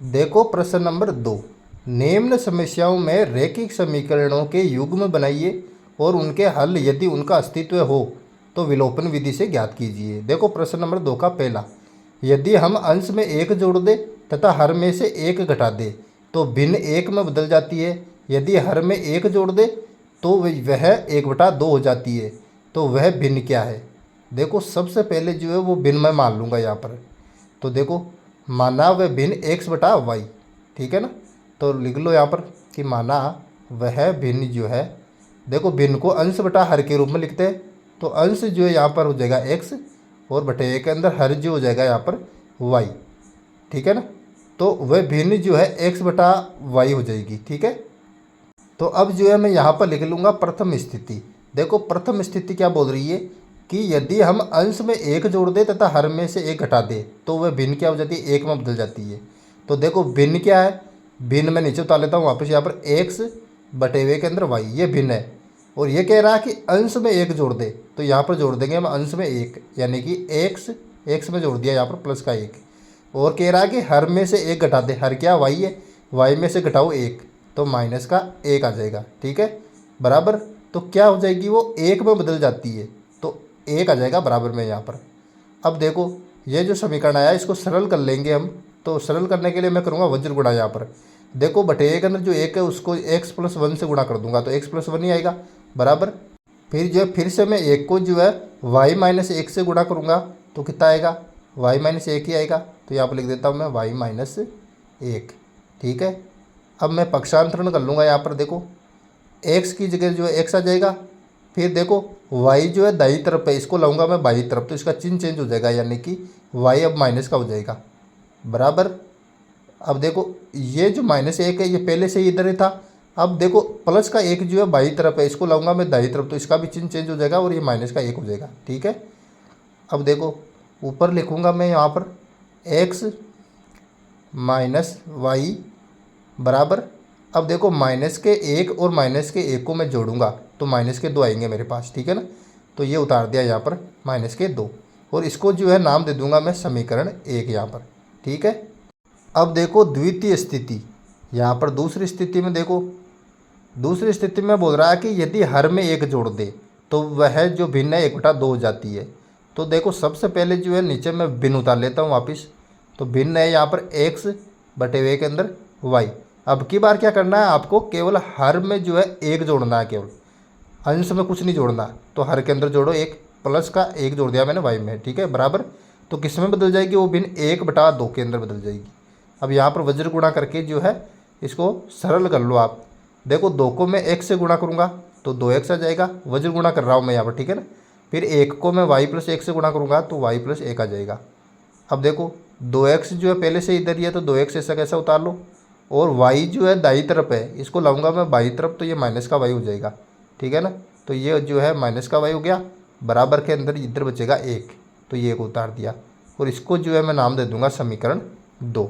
देखो प्रश्न नंबर 2। निम्न समस्याओं में रैखिक समीकरणों के युग्म बनाइए और उनके हल यदि उनका अस्तित्व हो तो विलोपन विधि से ज्ञात कीजिए। देखो प्रश्न नंबर 2 का पहला, यदि हम अंश में एक जोड़ दें तथा हर में से एक घटा दें तो भिन्न एक में बदल जाती है। यदि हर में एक जोड़ दें तो वह 1/2 हो जाती है। तो वह भिन्न क्या है? देखो सबसे पहले जो है वो भिन्न मैं मान लूँगा यहाँ पर। तो देखो माना वह भिन्न x/y, ठीक है ना। तो लिख लो यहाँ पर कि माना वह भिन्न जो है, देखो भिन्न को अंश बटा हर के रूप में लिखते हैं। तो अंश जो है यहाँ पर हो जाएगा x और बटे एक के अंदर हर जो हो जाएगा यहाँ पर y, ठीक है ना। तो वह भिन्न जो है x/y हो जाएगी, ठीक है। तो अब जो है मैं यहाँ पर लिख लूँगा प्रथम स्थिति। देखो प्रथम स्थिति क्या बोल रही है कि यदि हम अंश में एक जोड़ दें तथा हर में से एक घटा दें तो वह भिन्न क्या हो जाती है? एक में बदल जाती है। तो देखो भिन्न क्या है? भिन्न मैं नीचे उतार लेता हूँ वापस, यहाँ पर x/y के अंदर y, ये भिन्न है। और ये कह रहा है कि अंश में एक जोड़ दे, तो यहाँ पर जोड़ देंगे हम अंश में एक, यानी कि x में जोड़ दिया यहाँ पर प्लस का 1। और कह रहा है कि हर में से एक घटा दे, हर क्या y है, y में से घटाओ 1 तो माइनस का 1 आ जाएगा, ठीक है बराबर। तो क्या हो जाएगी? वो 1 में बदल जाती है, तो 1 आ जाएगा बराबर में यहाँ पर। अब देखो ये जो समीकरण आया इसको सरल कर लेंगे हम। तो सरल करने के लिए मैं करूँगा वज्र गुणा यहाँ पर। देखो बटे एक अंदर जो 1 है उसको x+1 से गुणा कर दूंगा तो x+1 ही आएगा बराबर। फिर जो है फिर से मैं 1 को जो है y-1 से गुणा करूँगा तो कितना आएगा? y-1 ही आएगा। तो यहाँ पर लिख देता हूँ मैं y-1, ठीक है। अब मैं पक्षांतरण कर लूँगा यहाँ पर। देखो x की जगह जो है x आ जाएगा। फिर देखो y जो है दाईं तरफ है, इसको लाऊंगा मैं बाईं तरफ, तो इसका चिन्ह चेंज हो जाएगा, यानी कि y अब माइनस का हो जाएगा बराबर। अब देखो ये जो -1 है ये पहले से ही इधर ही था। अब देखो प्लस का 1 जो है बाईं तरफ है, इसको लाऊंगा मैं दाईं तरफ, तो इसका भी चिन्ह चेंज हो जाएगा और ये माइनस का 1 हो जाएगा, ठीक है। अब देखो ऊपर लिखूँगा मैं यहाँ पर x - y बराबर। अब देखो -1 और -1 को मैं जोड़ूंगा तो -2 आएंगे मेरे पास, ठीक है ना। तो ये उतार दिया यहाँ पर -2 और इसको जो है नाम दे दूंगा मैं समीकरण 1 यहाँ पर, ठीक है। अब देखो द्वितीय स्थिति, यहाँ पर दूसरी स्थिति में देखो, दूसरी स्थिति में बोल रहा है कि यदि हर में एक जोड़ दे तो वह जो भिन्न है 1/2 हो जाती है। तो देखो सबसे पहले जो है नीचे मैं भिन्न उतार लेता हूँ वापस। तो भिन्न है यहाँ पर x/y के अंदर y। अब की बार क्या करना है आपको? केवल हर में जो है एक जोड़ना है, केवल अंश में कुछ नहीं जोड़ना। तो हर के अंदर जोड़ो 1, प्लस का 1 जोड़ दिया मैंने y में, ठीक है बराबर। तो किस में बदल जाएगी? वो भिन्न 1/2 के अंदर बदल जाएगी। अब यहाँ पर वज्र गुणा करके जो है इसको सरल कर लो आप। देखो 2 को मैं x से गुणा करूँगा तो 2x आ जाएगा, वज्र गुणा कर रहा हूँ मैं यहाँ पर, ठीक है ना। फिर 1 को मैं y+1 से गुणा करूँगा तो y+1 आ जाएगा। अब देखो 2x जो है पहले से इधर ही है तो 2x ऐसा कैसा उतार लो, और y जो है दाईं तरफ है, इसको लाऊंगा मैं बाईं तरफ तो ये माइनस का y हो जाएगा, ठीक है ना। तो ये जो है माइनस का y हो गया बराबर के अंदर इधर बचेगा 1, तो ये 1 उतार दिया और इसको जो है मैं नाम दे दूंगा समीकरण 2।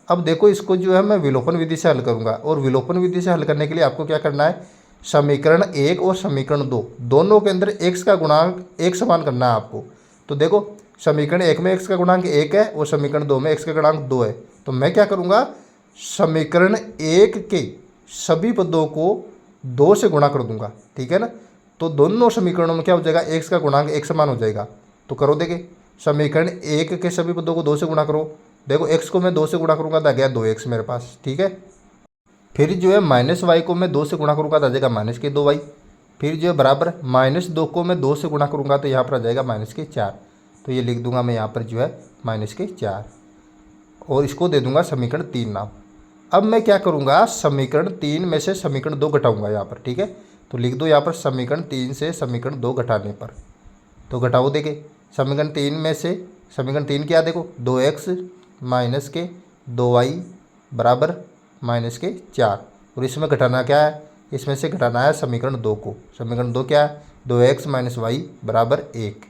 अब देखो इसको जो है मैं विलोपन विधि से हल करूँगा, और विलोपन विधि से हल करने के लिए आपको क्या करना है? समीकरण 1 और समीकरण 2 दोनों के अंदर x का गुणांक एक समान करना है आपको। तो देखो समीकरण 1 में x का गुणांक 1 है और समीकरण 2 में x का गुणांक 2 है। तो मैं क्या करूँगा? समीकरण 1 के सभी पदों को 2 से गुणा कर दूंगा, ठीक है ना। तो दोनों समीकरणों में क्या हो जाएगा? x का गुणांक एक समान हो जाएगा। तो करो देखिए, समीकरण 1 के सभी पदों को 2 से गुणा करो। देखो x को मैं 2 से गुणा करूंगा तो आ गया 2x मेरे पास, ठीक है। फिर जो है -y को मैं 2 से गुणा करूंगा तो आ जाएगा -2y। फिर जो है बराबर -2 को मैं 2 से गुणा करूंगा तो यहाँ पर आ जाएगा -4। तो ये लिख दूंगा मैं यहाँ पर जो है -4 और इसको दे दूंगा समीकरण 3 नाम। अब मैं क्या करूँगा? समीकरण 3 में से समीकरण 2 घटाऊंगा यहाँ पर, ठीक है। तो लिख दो यहाँ पर समीकरण 3 से समीकरण 2 घटाने पर। तो घटाओ देखिए, समीकरण 3 में से समीकरण 3 क्या? देखो 2x - 2y बराबर -4, और इसमें घटाना क्या है? इसमें से घटाना है समीकरण 2 को। समीकरण 2 क्या है? 2x - y बराबर 1।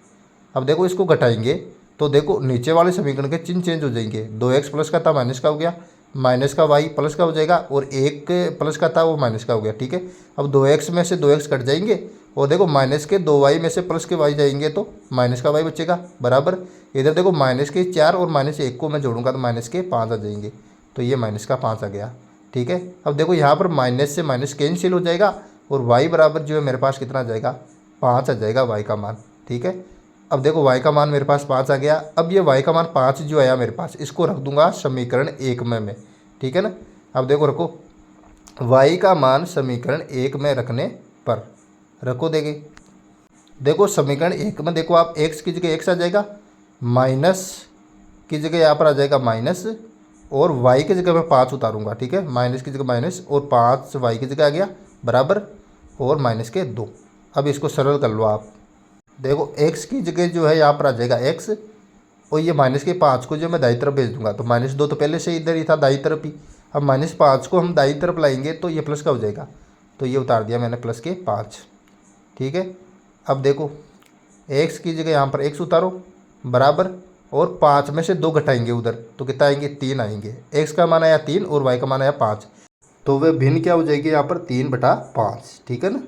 अब देखो इसको घटाएंगे तो देखो नीचे वाले समीकरण के चिन्ह चेंज हो जाएंगे। 2x प्लस का था माइनस का हो गया, माइनस का y प्लस का हो जाएगा, और 1 प्लस का था वो माइनस का हो गया, ठीक है। अब 2x में से 2x कट जाएंगे और देखो -2y में से प्लस के y जाएंगे तो माइनस का y बचेगा बराबर। इधर देखो -4 और -1 को मैं जोड़ूंगा तो -5 आ जाएंगे। तो ये माइनस का 5 आ गया। ठीक है, अब देखो यहाँ पर माइनस से माइनस कैंसिल हो जाएगा और y बराबर जो है मेरे पास कितना आ जाएगा, 5 आ जाएगा y का मान। ठीक है, अब देखो y का मान मेरे पास 5 आ गया। अब ये y का मान 5 जो आया मेरे पास, इसको रख दूंगा समीकरण 1 में। ठीक है ना, अब देखो रखो, y का मान समीकरण 1 में रखने पर रखो देंगे। देखो समीकरण 1 में देखो आप x की जगह x आ जाएगा, माइनस की जगह यहाँ पर आ जाएगा माइनस, और y की जगह मैं 5 उतारूंगा। ठीक है, माइनस की जगह माइनस और 5 y की जगह आ गया बराबर, और माइनस के 2। अब इसको सरल कर लो आप। देखो x की जगह जो है यहाँ पर आ जाएगा x, और ये माइनस के 5 को जो मैं दाई तरफ भेज दूंगा, तो -2 तो पहले से इधर ही था दाई तरफ ही। अब -5 को हम दाई तरफ लाएंगे तो ये प्लस का हो जाएगा, तो ये उतार दिया मैंने प्लस के 5। ठीक है, अब देखो x की जगह यहाँ पर x उतारो बराबर, और 5 में से 2 घटाएंगे उधर, तो कितना आएंगे, 3 आएंगे। x का मान आया 3 और y का मान आया 5, तो वह भिन्न क्या हो जाएगी यहाँ पर, 3/5। ठीक है ना।